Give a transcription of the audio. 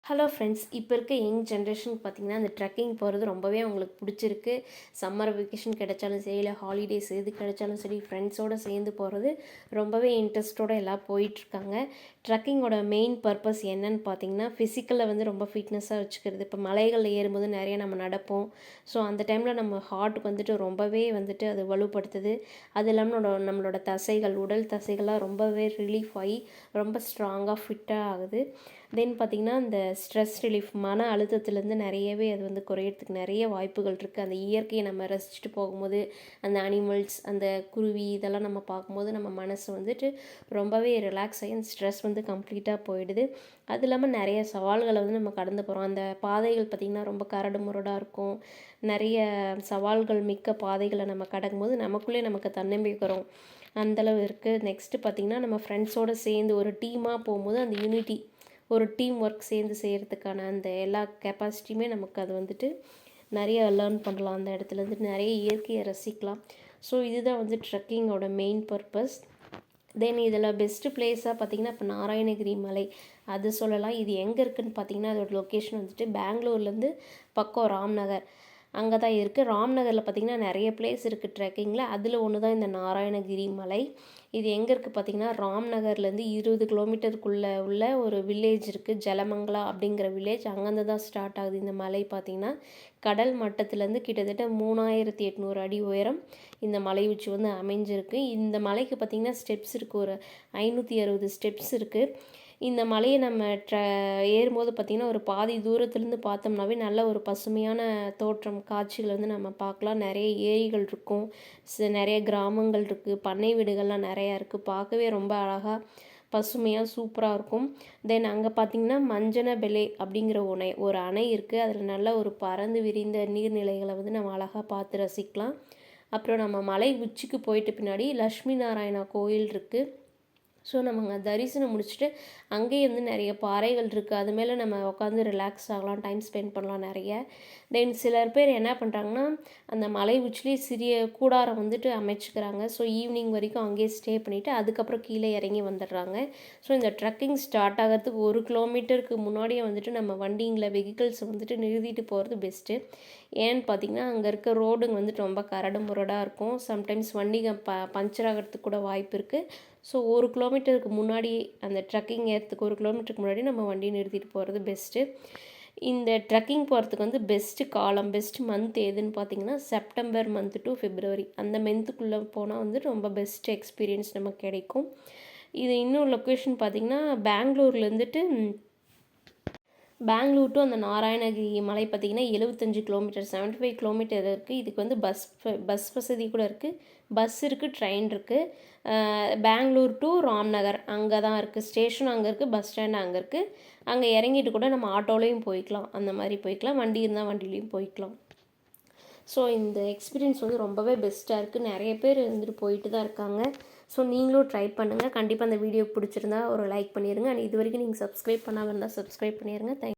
Hello friends, இப்போ இருக்க young ஜென்ரேஷனுக்கு பார்த்தீங்கன்னா அந்த ட்ரெக்கிங் போகிறது ரொம்பவே அவங்களுக்கு பிடிச்சிருக்கு. சம்மர் வெக்கேஷன் கிடைச்சாலும் சரி, இல்லை ஹாலிடேஸ் எது கிடைச்சாலும் சரி, ஃப்ரெண்ட்ஸோடு சேர்ந்து போகிறது ரொம்பவே இன்ட்ரெஸ்ட்டோடு எல்லாம் போயிட்டுருக்காங்க. ட்ரெக்கிங்கோட மெயின் பர்பஸ் என்னன்னு பார்த்தீங்கன்னா, ஃபிசிக்கலை வந்து ரொம்ப ஃபிட்னஸாக வச்சுக்கிறது. இப்போ மலைகளில் ஏறும்போது நிறைய நம்ம நடப்போம். ஸோ அந்த டைமில் நம்ம ஹார்ட்டுக்கு வந்துட்டு ரொம்பவே வந்துட்டு அது வலுப்படுத்துது. அது இல்லாமல் நம்மளோட தசைகள், உடல் தசைகள்லாம் ரொம்பவே ரிலீஃப் ஆகி ரொம்ப ஸ்ட்ராங்காக ஃபிட்டாக ஆகுது. தென் பார்த்திங்கன்னா இந்த ஸ்ட்ரெஸ் ரிலீஃப், மன அழுத்தத்துலேருந்து நிறையவே அது வந்து குறையிறதுக்கு நிறைய வாய்ப்புகள் இருக்குது. அந்த இயற்கையை நம்ம ரசிச்சுட்டு போகும்போது, அந்த அனிமல்ஸ், அந்த குருவி இதெல்லாம் நம்ம பார்க்கும்போது நம்ம மனசு வந்துட்டு ரொம்பவே ரிலாக்ஸ் ஆகி அந்த ஸ்ட்ரெஸ் வந்து கம்ப்ளீட்டாக போயிடுது. அது இல்லாமல் நிறைய சவால்களை வந்து நம்ம கடந்து போகிறோம். அந்த பாதைகள் பார்த்திங்கன்னா ரொம்ப கரடு முரடாக இருக்கும். நிறைய சவால்கள் மிக்க பாதைகளை நம்ம கடக்கும்போது நமக்குள்ளே நமக்கு தன்னம்பிக்கை வரும். அந்தளவு இருக்குது. நெக்ஸ்ட்டு பார்த்திங்கன்னா நம்ம ஃப்ரெண்ட்ஸோடு சேர்ந்து ஒரு டீமாக போகும்போது அந்த யூனிட்டி, ஒரு டீம் ஒர்க் சேர்ந்து செய்கிறதுக்கான அந்த எல்லா கெப்பாசிட்டியுமே நமக்கு அது வந்துட்டு நிறைய லேர்ன் பண்ணலாம். அந்த இடத்துல வந்துட்டு நிறைய இயற்கையை ரசிக்கலாம். ஸோ இதுதான் வந்து ட்ரெக்கிங்கோட மெயின் பர்பஸ். தென் இதில் பெஸ்ட்டு பிளேஸாக பார்த்திங்கன்னா இப்போ நாராயணகிரி மலை அது சொல்லலாம். இது எங்கே இருக்குதுன்னு பார்த்திங்கன்னா அதோட லொக்கேஷன் வந்துட்டு பெங்களூர்லேருந்து பக்கம் ராம்நகர் அங்கே தான் இருக்குது. ராம்நகரில் பார்த்திங்கன்னா நிறைய பிளேஸ் இருக்குது ட்ரெக்கிங்கில். அதில் ஒன்று தான் இந்த நாராயணகிரி மலை. இது எங்கே இருக்குது பார்த்திங்கன்னா ராம்நகர்லேருந்து 20 கிலோமீட்டருக்குள்ளே உள்ள ஒரு வில்லேஜ் இருக்குது, ஜலமங்கலா அப்படிங்கிற வில்லேஜ். அங்கேருந்து தான் ஸ்டார்ட் ஆகுது இந்த மலை. பார்த்திங்கன்னா கடல் மட்டத்துலேருந்து கிட்டத்தட்ட 3800 அடி உயரம் இந்த மலை உச்சி வந்து அமைஞ்சிருக்கு. இந்த மலைக்கு பார்த்திங்கன்னா ஸ்டெப்ஸ் இருக்குது, ஒரு 560 ஸ்டெப்ஸ் இருக்குது. இந்த மலையை நம்ம ஏறும்போது பார்த்திங்கன்னா ஒரு பாதி தூரத்துலேருந்து பார்த்தோம்னாவே நல்ல ஒரு பசுமையான தோற்றம், காட்சிகள் வந்து நம்ம பார்க்கலாம். நிறைய ஏரிகள் இருக்கும், நிறைய கிராமங்கள் இருக்குது, பண்ணை வீடுகள்லாம் நிறையா இருக்குது. பார்க்கவே ரொம்ப அழகாக பசுமையாக சூப்பராக இருக்கும். தென் அங்கே பார்த்திங்கன்னா மஞ்சனபெலே அப்படிங்கிற ஒரு அணை இருக்குது. அதில் நல்ல ஒரு பறந்து விரிந்த நீர்நிலைகளை வந்து நம்ம அழகாக பார்த்து ரசிக்கலாம். அப்புறம் நம்ம மலை உச்சிக்கு போயிட்டு பின்னாடி லக்ஷ்மி நாராயணா கோயில் இருக்குது. ஸோ நம்ம அங்கே தரிசனம் முடிச்சுட்டு அங்கேயே வந்து நிறைய பாறைகள் இருக்குது. அது மேலே நம்ம உட்காந்து ரிலாக்ஸ் ஆகலாம், டைம் ஸ்பெண்ட் பண்ணலாம் நிறைய. தென் சிலர் பேர் என்ன பண்ணுறாங்கன்னா அந்த மலை உச்சிலே சிறிய கூடாரம் வந்துட்டு அமைச்சிக்கிறாங்க. ஸோ ஈவினிங் வரைக்கும் அங்கேயே ஸ்டே பண்ணிவிட்டு அதுக்கப்புறம் கீழே இறங்கி வந்துடுறாங்க. ஸோ இந்த ட்ரெக்கிங் ஸ்டார்ட் ஆகிறதுக்கு 1 கிலோமீட்டருக்கு முன்னாடியே வந்துட்டு நம்ம வண்டிங்களை, வெஹிக்கிள்ஸ் வந்துட்டு நிறுத்திட்டு போகிறது பெஸ்ட்டு. ஏன்னு பார்த்திங்கன்னா அங்கே இருக்க ரோடுங்க வந்துட்டு ரொம்ப கரடு முரடாக இருக்கும். சம்டைம்ஸ் வண்டிங்க பஞ்சர் ஆகிறதுக்கு கூட வாய்ப்பு இருக்குது. ஸோ 1 கிலோமீட்டருக்கு முன்னாடி, அந்த ட்ரெக்கிங் ஏறத்துக்கு 1 கிலோமீட்டருக்கு முன்னாடி நம்ம வண்டி நிறுத்திட்டு போகிறது பெஸ்ட்டு. இந்த ட்ரெக்கிங் போகிறதுக்கு வந்து பெஸ்ட்டு காலம், பெஸ்ட் மந்த் எதுன்னு பார்த்திங்கன்னா செப்டம்பர் மந்த் டு பிப்ரவரி, அந்த மந்த்துக்குள்ளே போனால் வந்து ரொம்ப பெஸ்ட் எக்ஸ்பீரியன்ஸ் நமக்கு கிடைக்கும். இது இன்னும் லொக்கேஷன் பார்த்திங்கன்னா பெங்களூர் டு அந்த நாராயணகிரி மலை பார்த்திங்கன்னா 75 கிலோமீட்டர், 75 கிலோமீட்டர் இருக்குது. இதுக்கு வந்து பஸ் வசதி கூட இருக்குது. பஸ் இருக்குது, ட்ரெயின் இருக்குது. பெங்களூர் டு ராம்நகர் அங்கே தான் இருக்குது ஸ்டேஷன், அங்கே இருக்குது பஸ் ஸ்டாண்ட் அங்கே இருக்குது. அங்கே இறங்கிட்டு கூட நம்ம ஆட்டோலையும் போய்க்கலாம், அந்த மாதிரி போய்க்கலாம். வண்டி இருந்தால் வண்டிலையும் போய்க்கலாம். ஸோ இந்த எக்ஸ்பீரியன்ஸ் வந்து ரொம்பவே பெஸ்ட்டாக இருக்குது. நிறைய பேர் வந்துட்டு போயிட்டு தான் இருக்காங்க. ஸோ நீங்களும் ட்ரை பண்ணுங்கள். கண்டிப்பாக அந்த வீடியோ பிடிச்சிருந்தா ஒரு லைக் பண்ணிடுங்க. அண்ட் இது வரைக்கும் நீங்கள் சப்ஸ்கிரைப் பண்ணாமல் இருந்தால் சப்ஸ்கிரைப் பண்ணிடுங்க. தேங்க்யூ.